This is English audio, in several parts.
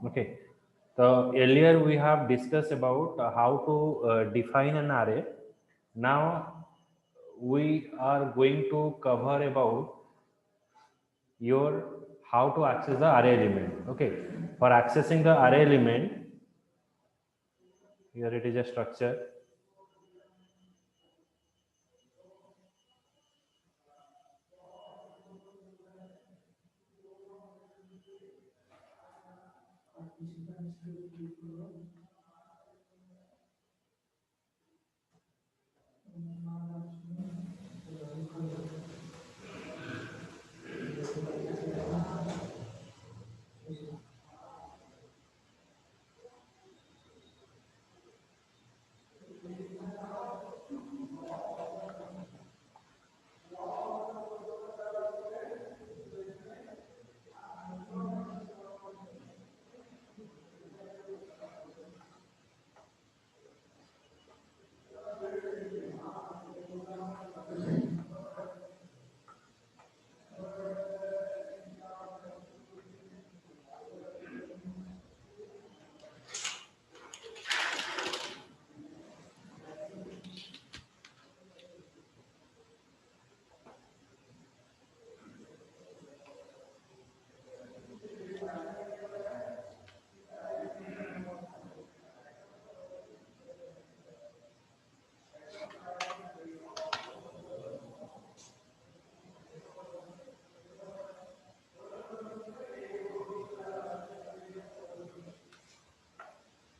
Okay. So earlier we have discussed about how to define an array. Now we are going to cover about your how to access the array element. Okay. For accessing the array element, here it is a structure.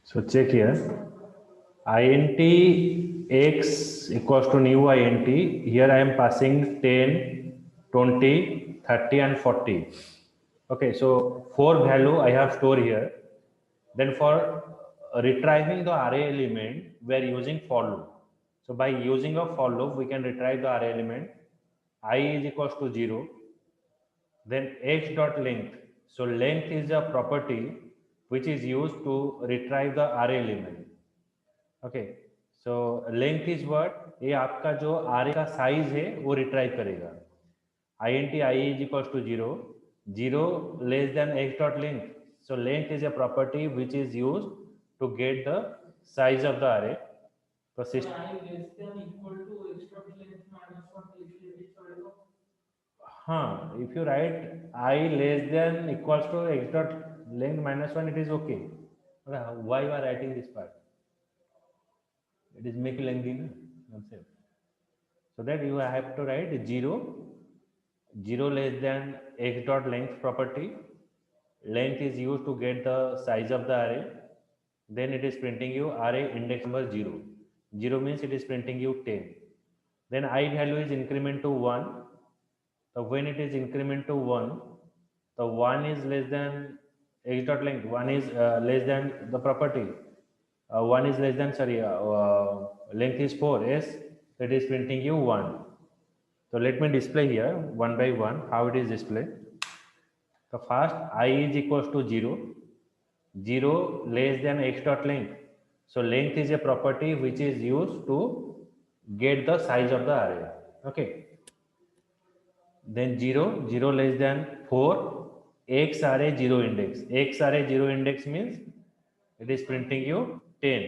So check here. Int x equals to new int. Here I am passing 10, 20, 30 and 40. Okay, so 4 value I have stored here. Then for retrieving the array element, we are using for loop. So by using a for loop, we can retrieve the array element. I is equals to 0. Then x dot length. So length is a property which is used to retrieve the array element. Okay. So length is what? ये आपका जो array का size है वो retrieve करेगा. int I is equals to 0. 0 less than x dot length. So length is a property which is used to get the size of the array. So I less than equal to x dot length minus 1 लिख चलेगा. हाँ, if you write I less than equals to x dot length minus 1, it is okay. Why you are writing this part? It is make lengthy, no? Concept. So that you have to write 0, 0 less than x dot length property. Length is used to get the size of the array. Then it is printing you array index number 0. 0 means it is printing you 10. Then I value is increment to 1. So when it is increment to 1, the 1 is less than x dot length, 1 is less than the property. 1 is less than, sorry, length is 4, yes, that is printing you 1. So let me display here one by one how it is displayed. So first I is equals to 0, 0 less than x dot length. So length is a property which is used to get the size of the array. Okay. Then 0, 0 less than 4, x array 0 index. X array 0 index means it is printing you 10.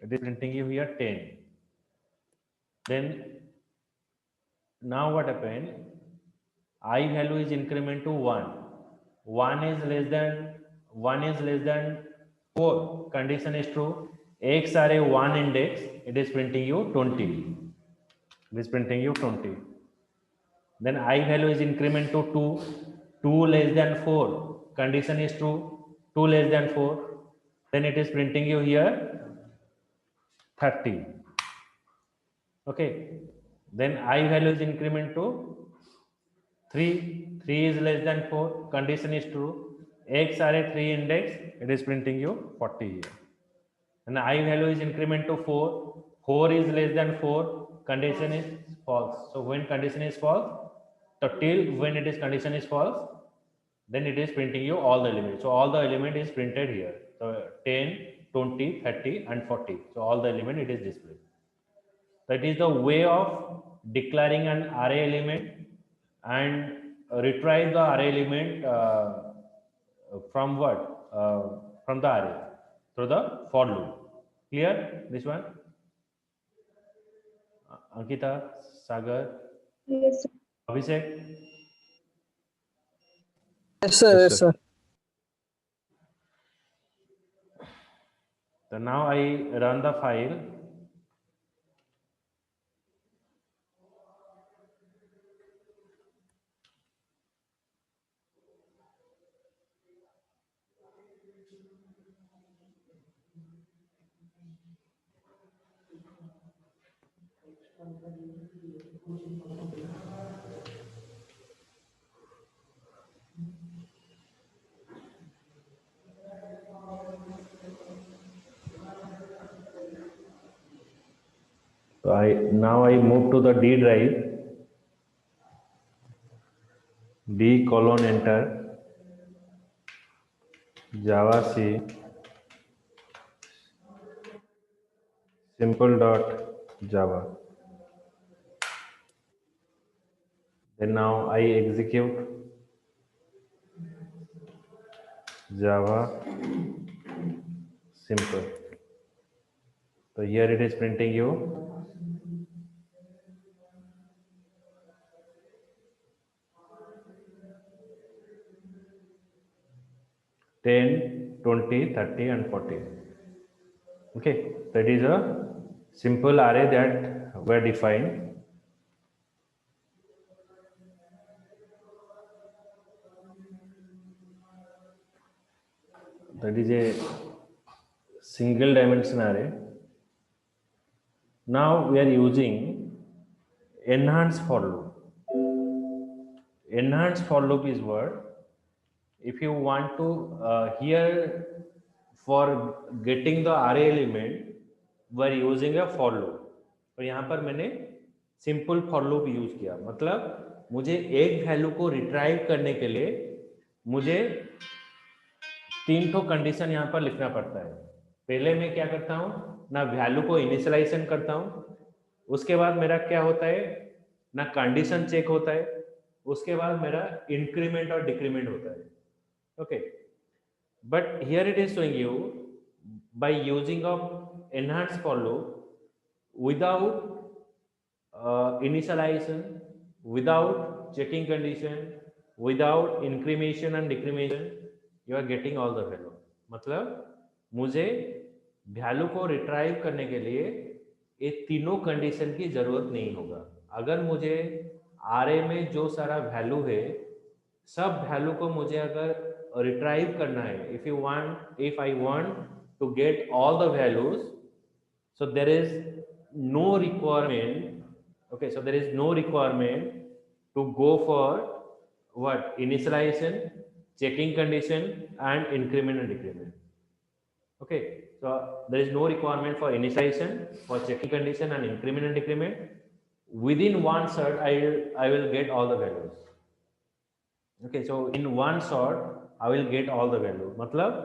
It is printing you here 10. Then now what happened? I value is increment to 1. 1 is less than 4. Condition is true. X array 1 index, it is printing you 20. It is printing you 20. Then I value is increment to 2. 2 less than 4. Condition is true. 2 less than 4. Then it is printing you here 30. Okay. Then I value is increment to 3. 3 is less than 4. Condition is true. X array 3 index, it is printing you 40 here. And I value is increment to 4. 4 is less than 4. Condition is false. So when condition is false, so till when it is condition is false, then it is printing you all the elements. So all the element is printed here. So 10, 20, 30 and 40. So all the element it is displayed. That is the way of declaring an array element and retrieve the array element from what? from the array through the for loop. Clear this one? Ankita, Sagar, Yes, sir. Abhishek. Yes, sir. Yes, sir. So now I run the file. So I move to the D drive. D colon enter Java C simple dot Java. Then now I execute Java simple. So here it is printing you 10, 20, 30 and 40. Okay, that is a simple array that were defined. That is a single dimension array. Now we are using enhanced for loop. Enhanced for loop is what? If you want to here for getting the array element, we are using a for loop. और यहाँ पर मैंने simple for loop use किया, मतलब मुझे एक value को retrieve करने के लिए मुझे 3 ठो कंडीशन यहाँ पर लिखना पड़ता है. पहले मैं क्या करता हूँ ना, वैल्यू को इनिशियलाइजेशन करता हूँ, उसके बाद मेरा क्या होता है ना, कंडीशन चेक होता है, उसके बाद मेरा इंक्रीमेंट और डिक्रीमेंट होता है. Okay, but here it is showing you by using of enhanced for loop without initialization, without checking condition, without incrementation and decrementation, you are getting all the value. मतलब मुझे वैल्यू को retrieve करने के लिए ये तीनों कंडीशन की जरूरत नहीं होगा. अगर मुझे आरए में जो सारा वैल्यू है, सब वैल्यू को मुझे अगर रिट्राइव करना है, if I want to get all the values, so there is no requirement. Okay, so there is no requirement to go for what, initialization, checking condition and increment and decrement. Okay, so there is no requirement for initialization, for checking condition and increment and decrement. Within one shot I will get all the values. Okay, so in one shot I will get all the value. मतलब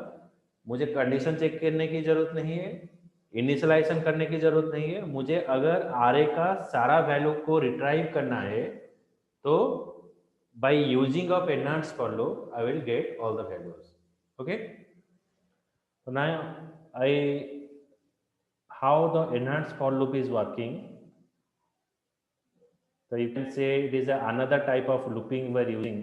मुझे condition check करने की जरूरत नहीं है, initialisation करने की जरूरत नहीं है. मुझे अगर आरए का सारा वैल्यू को रिट्राइव करना है तो by using of enhanced for loop I will get all the values. Okay, so now how the enhanced for loop is working. So you can say it is another type of looping we are using.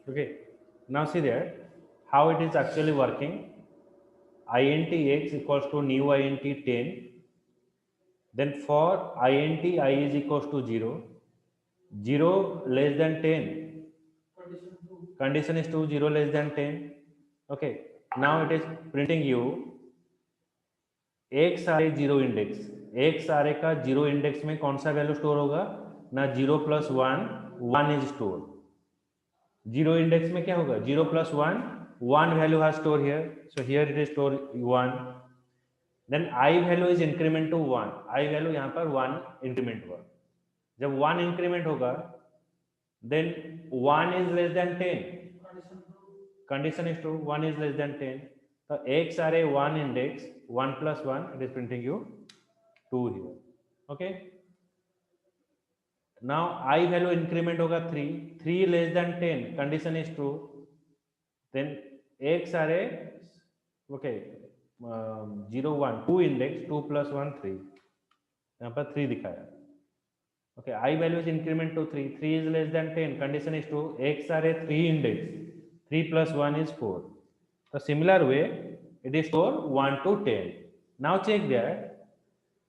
Okay, now see there how it is actually working. Int x equals to new int 10. Then for int I is equals to 0, 0 less than 10, Condition 2. condition is 2, 0 less than 10. Okay, now it is printing you X array zero index, X array का zero index में कौन सा value store होगा ना, 0 + 1, 1 is store. Zero index में क्या होगा, 0 + 1, 1 value has store here, so here it is store 1. Then I value is increment to 1, I value यहाँ पर 1 इंक्रीमेंट हुआ. जब 1 इंक्रीमेंट होगा then 1 is less than 10, Condition 2. condition is true, 1 is less than 10. So x are a 1 index, 1 + 1, it is printing you 2 here. Okay, now I value increment hoga 3, 3 less than 10, condition is true. Then x are a, okay, 0 1 2 index, 2 + 1 3, यहाँ पर 3 दिखाया. Okay, I value is increment to 3, 3 is less than 10, condition is true. X are a 3 index, 3 + 1 is 4. The similar way it is store 1 to 10. Now check that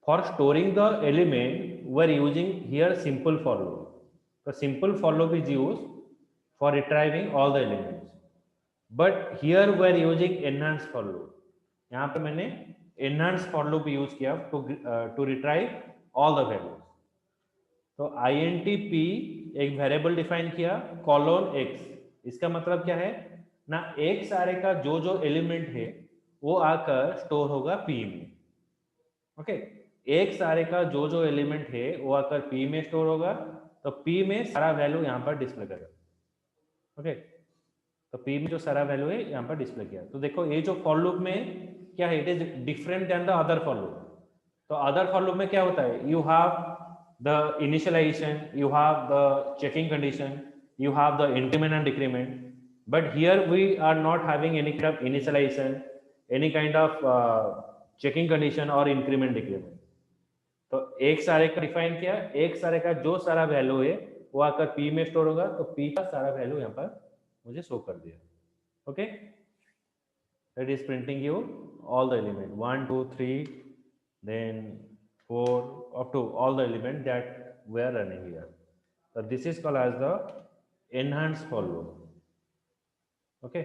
for storing the element we are using here simple for loop. The simple for loop is used for retrieving all the elements, but here we are using enhanced for loop. यहाँ पे मैंने enhanced for loop use किया to retrieve all the values. तो int p एक variable define किया colon x, इसका मतलब क्या है ना, x आरे का जो जो एलिमेंट है वो आकर स्टोर होगा p में. ओके, x आरे का जो जो एलिमेंट है वो आकर p में स्टोर होगा, तो p में सारा वैल्यू यहाँ पर डिस्प्ले करेगा. ओके, तो p में जो सारा वैल्यू है यहाँ पर डिस्प्ले किया. तो देखो ये जो फॉर लूप में क्या है, it is different than the other for loop. तो अदर फॉर लूप में क्या होता है, you have the initialization, you have the checking condition, you have the increment and decrement, but here we are not having any kind of initialization, any kind of checking condition or increment decrement. तो एक सारे का define किया, एक सारे का जो सारा वैल्यू है वो आकर p में स्टोर होगा, तो p का सारा वैल्यू यहाँ पर मुझे शो कर दिया. Okay, that is printing you all the element 1 2 3 then 4 up to all the elements that we are running here. So this is called as the enhanced for loop. Okay,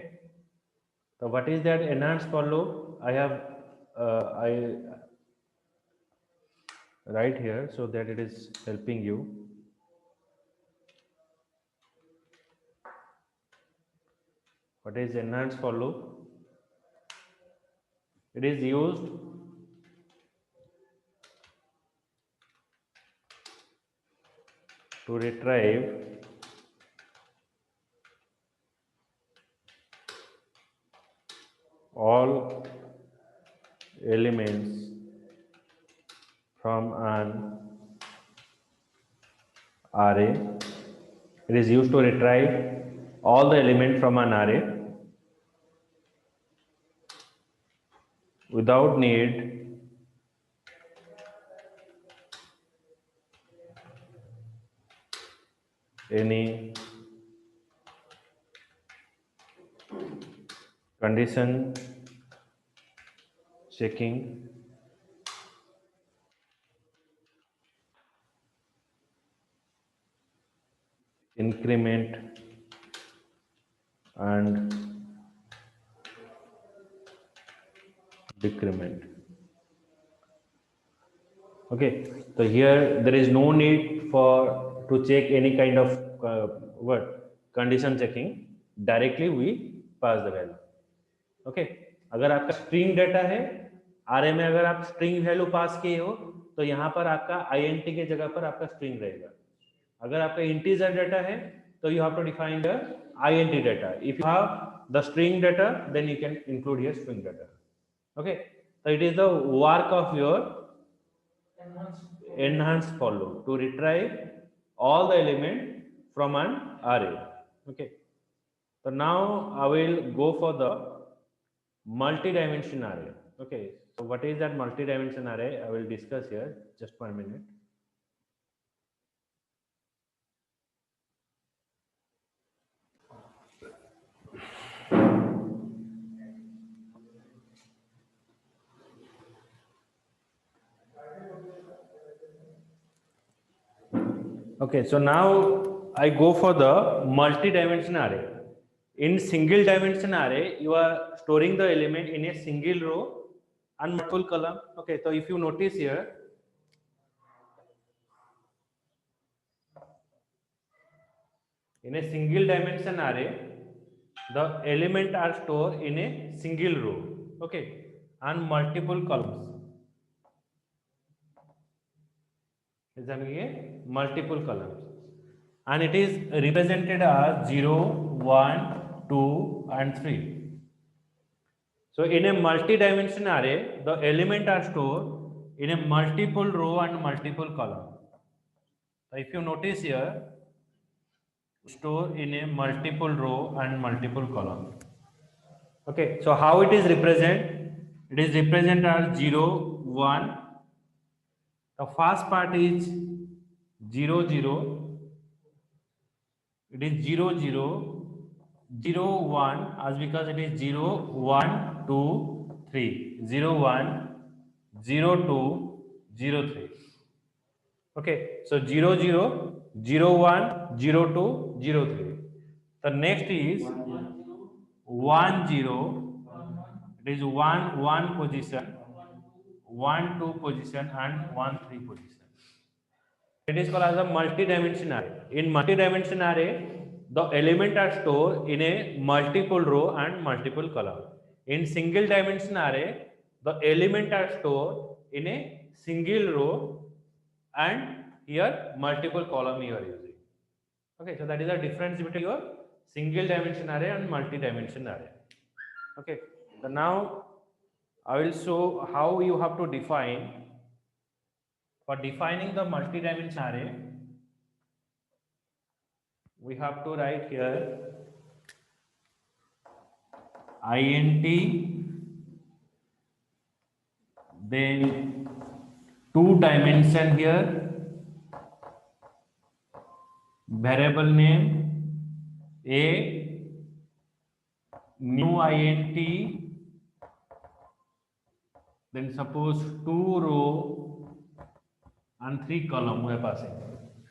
so what is that enhanced for loop? I have I write here so that it is helping you. What is enhanced for loop? It is used to retrieve all elements from an array. It is used to retrieve all the elements from an array without need any condition checking, increment and decrement. Okay, so here there is no need for to check any kind of what condition checking, directly we pass the value. Okay, अगर आपका string data है RA में, अगर आप string value pass किए हो तो यहाँ पर आपका int के जगह पर आपका स्ट्रिंग रहेगा. अगर आपका इंटीजर डाटा है तो you have to define the int data. If you have the string data then you can include here string data. Okay, so it is the work of your enhanced for loop to retrieve all the element from an array. Okay, so now I will go for the multi-dimension array. Okay, so what is that multi-dimension array? I will discuss here, just 1 minute. Okay, so now I go for the multi-dimension array. In single dimension array, you are storing the element in a single row and multiple column. Okay, so if you notice here, in a single dimension array, the element are stored in a single row. Okay, and multiple columns. Is having a multiple columns, and it is represented as 0, 1, 2, and 3. So in a multi-dimension array, the element are stored in a multiple row and multiple column. So if you notice here, store in a multiple row and multiple column. Okay, so how it is represent? It is represent as 0, 1. The first part is 0, 0. It is 0, 0, 0, 1, as because it is 0, 1, 2, 3. 0, 1, 0, 2, 0, 3. Okay, so 0, 0, 0, 1, 0, 2, 0, 3. The next is 1, 0. It is 1, 1 position, 1, 2 position, and 1, 3 position. It is called as a multi-dimension array. In multi-dimension array, the element are stored in a multiple row and multiple column. In single dimension array, the element are stored in a single row and here multiple column you are using. Okay, so that is the difference between your single dimension array and multi-dimension array. Okay, so now I will show how you have to define. For defining the multi-dimension array, we have to write here int, then 2 dimension here, variable name a, new int, then suppose 2 row and 3 column we are passing.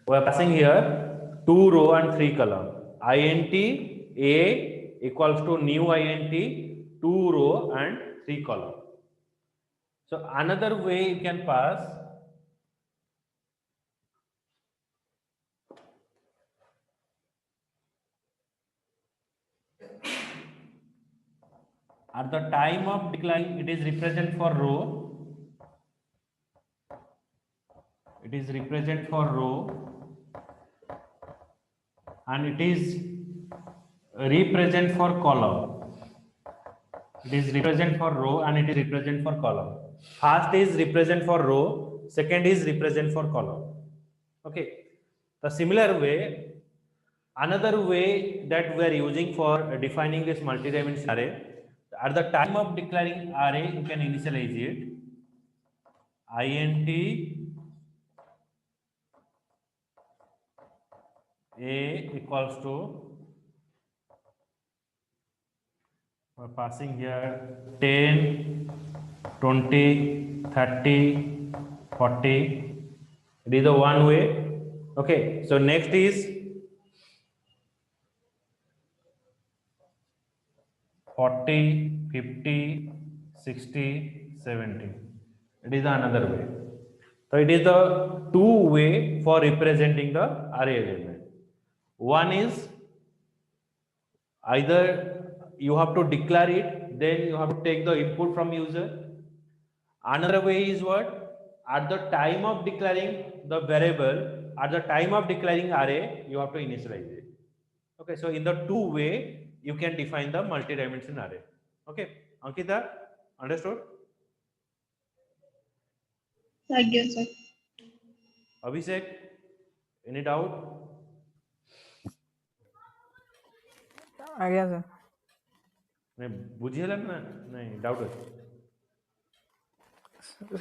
We are passing here 2 row and 3 column. Int a equals to new int 2 row and 3 column. So another way you can pass at the time of decline, it is represent for row. It is represent for row and it is represent for column. It is represent for row and it is represent for column. First is represent for row, second is represent for column. Okay. The similar way, another way that we are using for defining this multi-dimensional array, at the time of declaring array, you can initialize it. Int a equals to, we're passing here 10, 20, 30, 40. It is the one way. Okay, so next is 40, 50, 60, 70. It is another way. So it is the two way for representing the array element. One is either you have to declare it, then you have to take the input from user. Another way is what? At the time of declaring the variable, at the time of declaring array, you have to initialize it. Okay, so in the two way, you can define the multi-dimensional array. Okay, Ankita, understood? I guess so. Abhishek, any doubt? ଆଜ୍ଞା sir नहीं बुझिएला ना नहीं doubt ଅଛି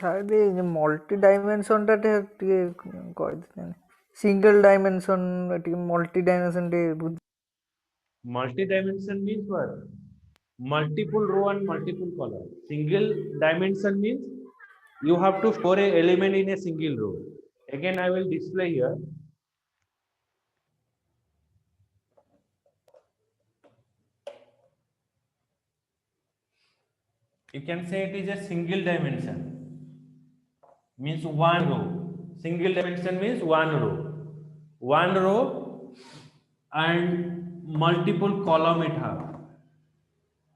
sir ଏ multi ଡାଇମେନସନଟା ଟିକେ କହିଦେଲେ single ଡାଇମେନସନ ଟିକେ multi ଡାଇମେନସନ ଟିକେ multi dimension means what? Multiple row and multiple column. Single dimension means you have to store a element in a single row. Again I will display here. You can say it is a single dimension, means one row. Single dimension means one row and multiple column it have.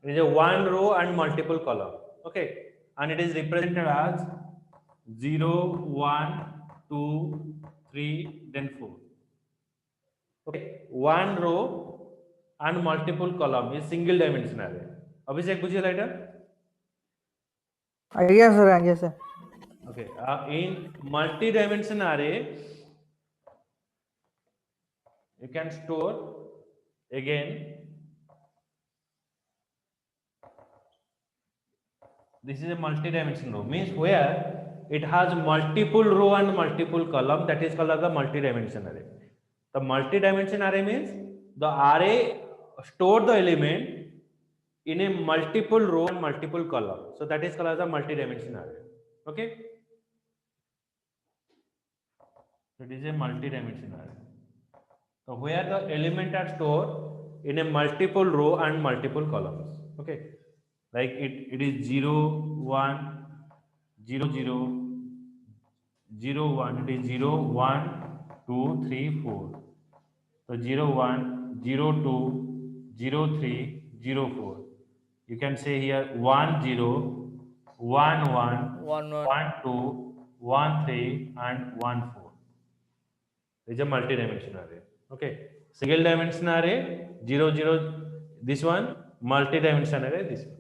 It is a one row and multiple column. Okay, and it is represented as 0, 1, 2, 3, then 4. Okay, one row and multiple column is single dimension array. Abhishek, बुझिए later. आइए sir, आइए sir. Okay, in multi-dimension array, you can store again. This is a multi-dimension row, means where it has multiple row and multiple column. That is called as the multi-dimension array. The multi-dimension array means the array store the element in a multiple row and multiple column. So that is called as a multi-dimension array. Okay. It is a multi-dimension array. So where the element are stored in a multiple row and multiple columns. Okay, like it is 0, 1, 0, 0, 0, 1. It is 0, 1, 2, 3, 4. So 0, 1, 0, 2, 0, 3, 0, 4. You can say here 1, 0, 1, 1, 1 1. 1, 2, 1, 3, and 1, 4. Is a multi-dimension array. Okay, single dimension array 0, 0, this one, multi-dimension array this one.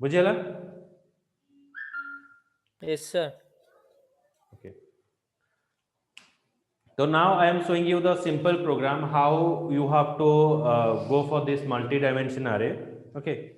बुझेला? Yes sir. Okay. So now I am showing you the simple program how you have to go for this multi-dimension array. Okay.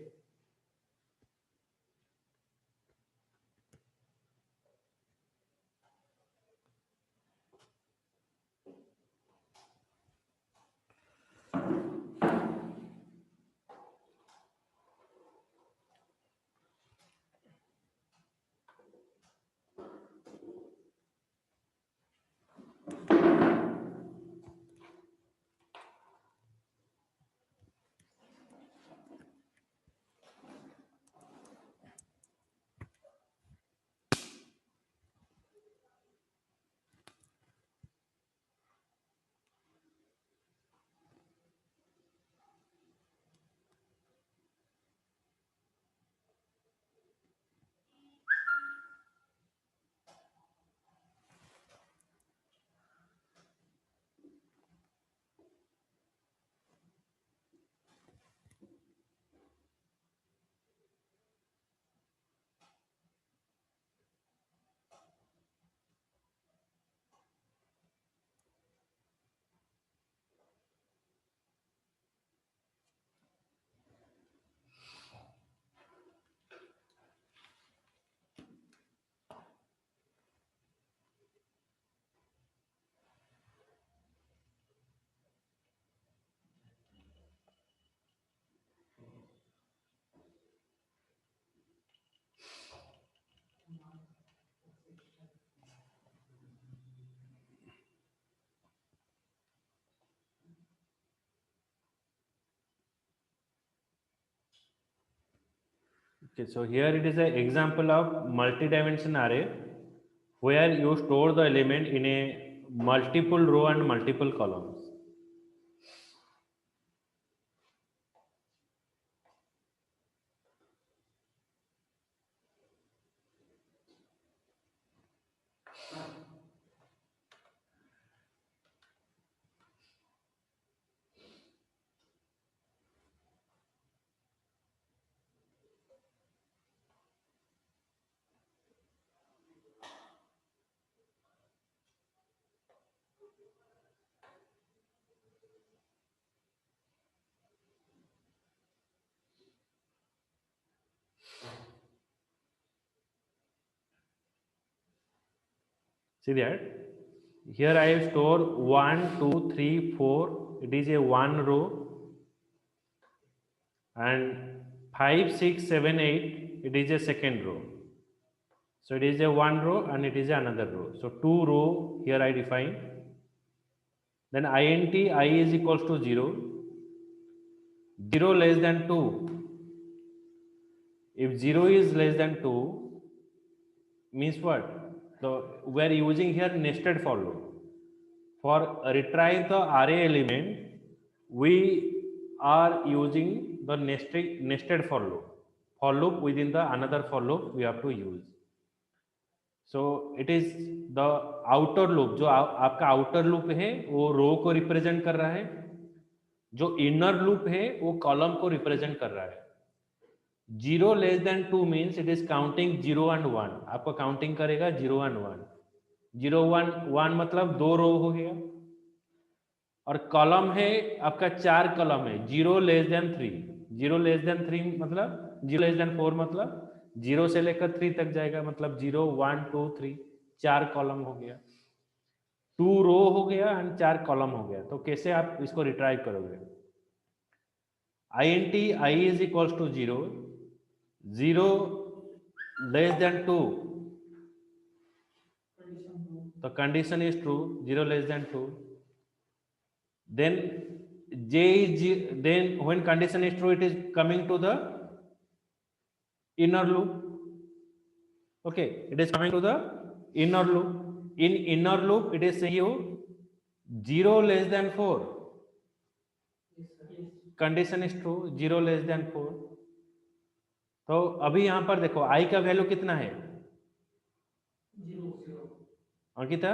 Okay, so here it is an example of multi-dimension array where you store the element in a multiple row and multiple columns. See that? Here I have stored 1, 2, 3, 4. It is a one row. And 5, 6, 7, 8. It is a second row. So it is a one row and it is another row. So two row here I define. Then int I is equals to 0. 0 less than 2. If 0 is less than 2, means what? So we are using here nested for loop. For retrieve the array element, we are using the nested for loop. For loop within the another for loop we have to use. So it is the outer loop. जो आपका outer loop है वो रो को represent कर रहा है, जो inner loop है वो कॉलम को रिप्रेजेंट कर रहा है. 0 less than 2 means it is counting 0 and 1. आपको काउंटिंग करेगा 0 एंड 1. 0 1 1 मतलब 2 रो हो गया, और कॉलम है आपका 4 कॉलम है. 0 लेस देन 3, 0 लेस देन 3 मतलब 0 लेस देन 4 मतलब 0 से लेकर 3 तक जाएगा, मतलब 0 1 2 3, 4 कॉलम हो गया, 2 रो हो गया एंड 4 कॉलम हो गया. तो कैसे आप इसको रिट्राइव करोगे? int I is equals to 0, 0 less than 2, the condition is true, 0 less than 2. Then then when condition is true, it is coming to the inner loop. Okay, it is coming to the inner loop. In inner loop it is saying you 0 less than 4, condition is true, 0 less than 4. तो अभी यहां पर देखो i का value कितना है? 0 Ankita,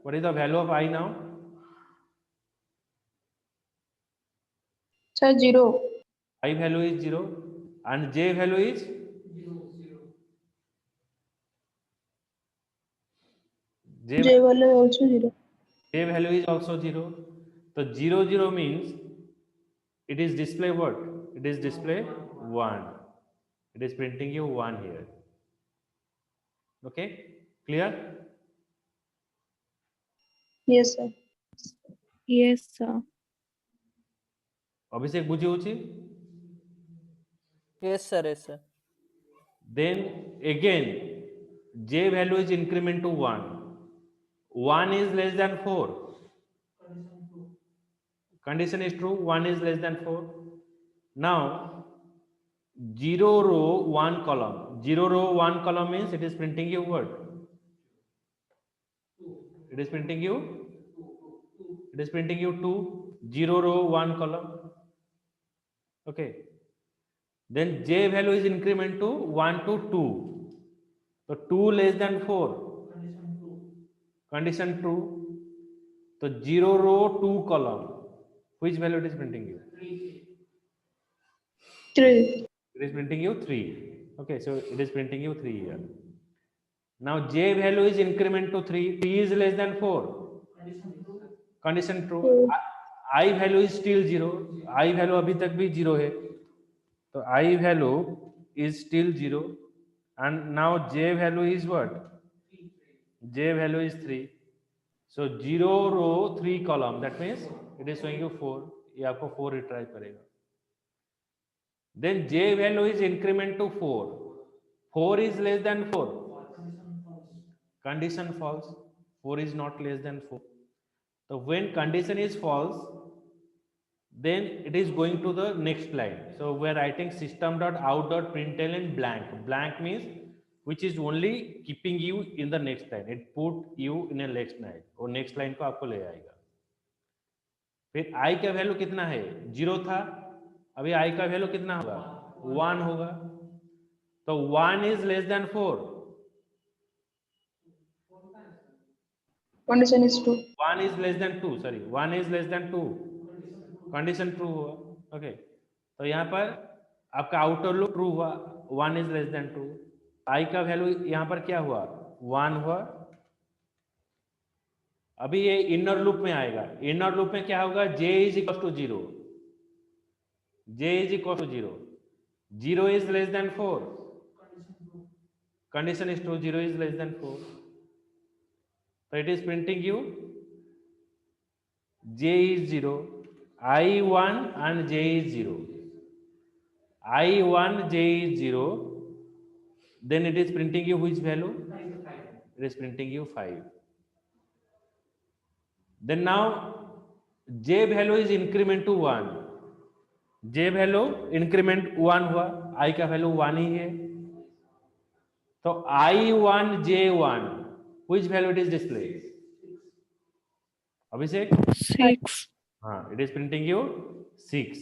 what is the value of i now? Sir, 0. I value is 0 and j value is 0 J value also 0. j value is also 0. So 0 0 means it is display what? It is display 1. It is printing you 1 here. Okay, clear? Yes, sir. Yes, sir. Abhishek Bujeuchi? Yes, sir. Yes, sir. Then again j value is increment to 1. 1 is less than 4. Condition is true, 1 is less than 4. Now 0 row 1 column. 0 row 1 column means it is printing you what? It is printing you 2. 0 row 1 column. Okay, then j value is increment to 1 to 2. So 2 less than 4, condition true. So 0 row 2 column, which value it is printing you? 3. It is printing you 3. Okay, so it is printing you 3 here. Now j value is increment to 3. 3 is less than 4, condition true. I value is still 0. I value अभी तक भी 0 है, तो I value is still 0. And now j value is what? J value is 3. So 0 row 3 column, that means it is showing you 4. ये आपको 4 retrieve करेगा. Then j value is increment to 4. 4 is less than 4, condition false. 4 is not less than 4. So when condition is false, then it is going to the next line. So we are writing system.out.println blank. Blank means which is only keeping you in the next line. It put you in a next line, और next line को आपको ले आएगा. फिर i का value कितना है? 0 था, अभी i का वैल्यू कितना होगा? 1 होगा. तो 1 is less than 4. Condition is true. 1 is less than 2. Sorry, 1 is less than 2. Condition true हुआ. ओके, तो यहाँ पर आपका आउटर लूप ट्रू हुआ, 1 इज लेस देन 2. i का वैल्यू यहाँ पर क्या हुआ? 1 हुआ. अभी ये इनर लूप में आएगा. इनर लूप में क्या होगा? j is equal to 0. j is equal to 0. 0 is less than 4, condition is true, 0 is less than 4. तो it is printing you j is 0, I1 and j is 0. I1 j is 0. Then it is printing you which value? It is printing you 5. Then now j value is increment to 1. j value increment 1 हुआ, i का value 1 ही है. तो I1 J1 which value it is display? Abhishek? 6. It is printing you 6.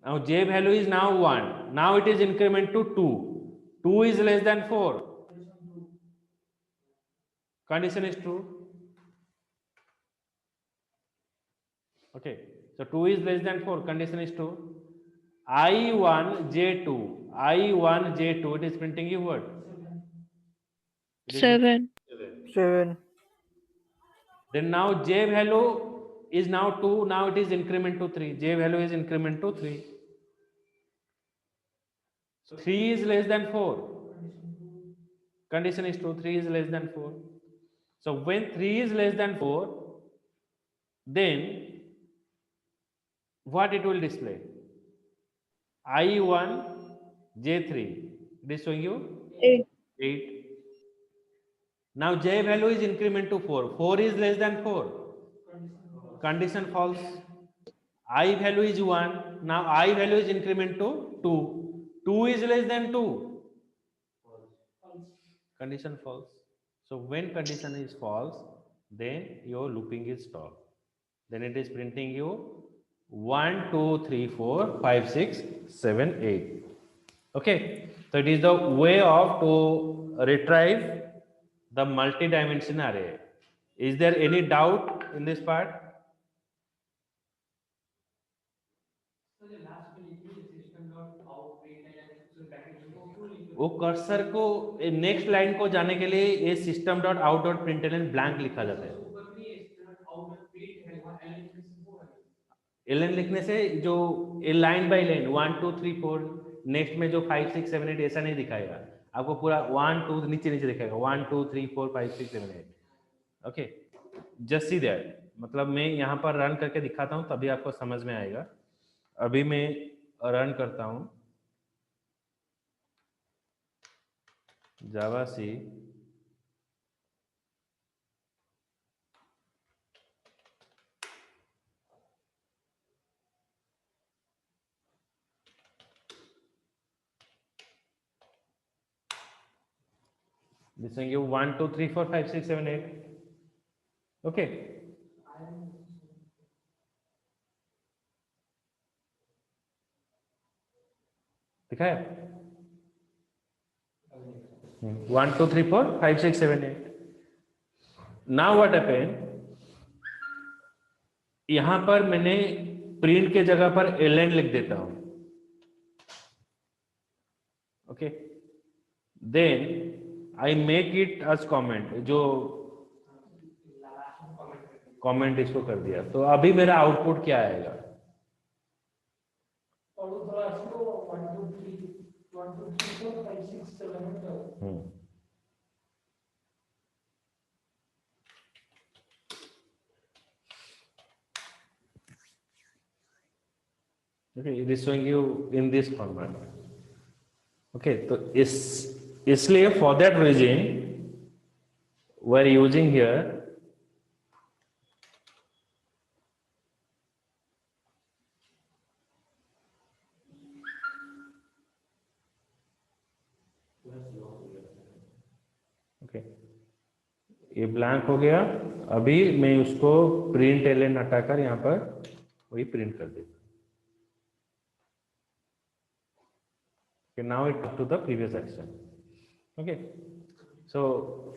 Now J value is now 1. Now it is increment to 2. 2 is less than 4. Condition is true. Okay, so 2 is less than 4. Condition is true. I1 J2. I1 J2. It is printing you what? It is 7. 7. Then now J value is now 2. Now it is increment to 3. J value is increment to 3. So 3 is less than 4. Condition is true. 3 is less than 4. So when 3 is less than 4, then what it will display? I1 J3. It is showing you 8. 8. Now J value is increment to 4. 4 is less than 4. Condition false. I value is 1. Now I value is increment to 2. 2 is less than 2. Condition false. So when condition is false, then your looping is stopped. Then it is printing you 1, 2, 3, 4, 5, 6, 7, 8. Okay. So it is the way of to retrieve the multi-dimensional array. Is there any doubt in this part? वो cursor को next line को जाने के लिए ये system dot out dot println blank लिखा जाता है. एलएन लिखने से जो लाइन बाय लाइन 1 2 3 4 नेक्स्ट में जो 5 6 7 8 ऐसा नहीं दिखाएगा आपको पूरा 1 2 नीचे नीचे दिखाएगा 1 2 3 4 5 6 7 8. Okay, just see that. मतलब मैं यहाँ पर रन करके दिखाता हूँ तभी आपको समझ में आएगा. अभी मैं रन करता हूँ जावा सी. This one you 1 2 3 4 5 6 7 8. Okay. दिखाया 1 2 3 4 5 6 7 8. Now what happened? यहां पर मैंने प्रिंट के जगह पर ln लिख देता हूं. Okay, then I make it as comment. जो कमेंट इसको कर दिया तो अभी मेरा आउटपुट क्या आएगा? Okay, it is showing you in this format. Okay, तो इसलिए for that reason we are using here okay, ये ब्लैंक हो गया. अभी मैं उसको प्रिंट एलएन हटाकर यहाँ पर वही प्रिंट कर देता. Okay, now it to the previous action. Okay, so